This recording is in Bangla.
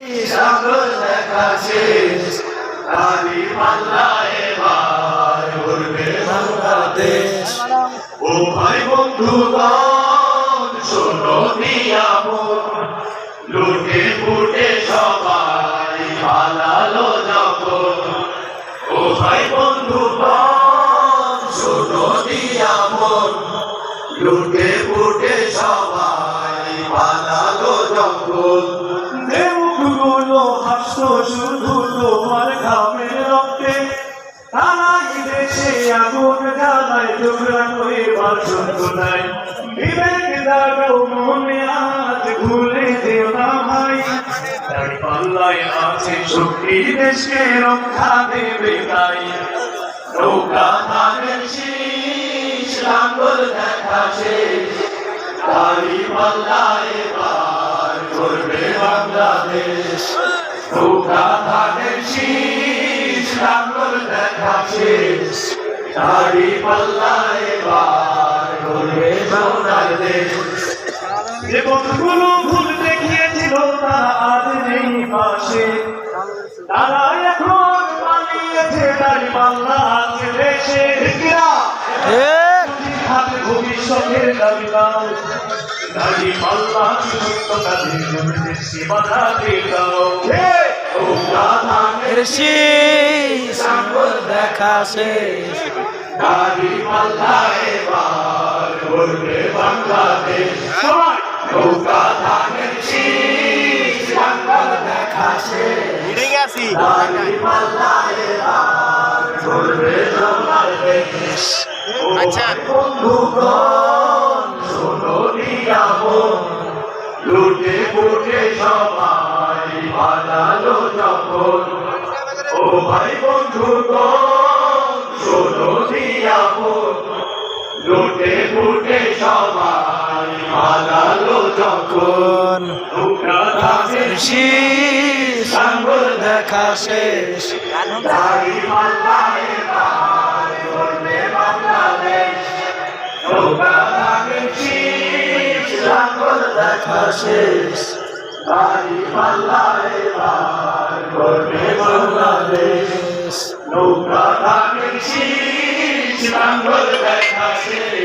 সাগর দেখা শেষ, তারি পাল্লা এবার ঘুরবে বাংলাদেশ। ও ভাই বন্ধুগণ শোনো নিয়ামত, লুটে ফুটে সবাই পালালো যখন। ও ভাই বন্ধুগণ শোনো নিয়ামত, লুটে ফুটে সবাই পালালো যখন। দেবগুলো হাসতো শুধু তোমার ঘামের রক্তে, তারাই দেশে আগুন জ্বালায় জোগানো এবার শুনতো নাই। বিবেক দাগাও মনে আজ ভুলে যেও না ভাই, তাই পাল্লায় আছে শক্তি দেশকে রক্ষা দেবে তাই। নৌকা ধানের শীষ, লাঙ্গল দেখা শেষ, তারি পাল্লা এবার করবে বাংলাদেশ। নৌকা ধানের শীষ, লাঙ্গল দেখা শেষ, তারি পাল্লা এবার করবে বাংলাদেশ। যে বন্ধুগুলো ভুল দেখিয়েছিল তারা আজ নেই পাশে, তারা এখন পালিয়েছে দাড়ি পাল্লা আছে দেশে। ভবিষ্যতের দাবি দাও, দাড়ি পাল্লা সত্য তাদের জমিতে সীমানা দাও। নৌকা ধানের শীষ লাঙ্গল দেখা শেষ, তারি পাল্লা এবার করবে বাংলাদেশ। নৌকা ধানের শীষ, লাঙ্গল দেখা শেষ, তারি পাল্লা এবার করবে বাংলাদেশ। আচ্ছা। বন্ধুগণ শোনো নিয়ামত, লুটে ফুটে সবাই পালালো যখন। ও ভাই বন্ধুগণ শোনো নিয়ামত, লুটে ফুটে সবাই পালালো যখন। নৌকা ধানের শীষ লাঙ্গল দেখা শেষ, তারি পাল্লা এবার করবে বাংলাদেশ। নৌকা ধানের শীষ, লাঙ্গল দেখা শেষ, তারি পাল্লা এবার করবে বাংলাদেশ। নৌকা ধানের শীষ, লাঙ্গল দেখা শেষ,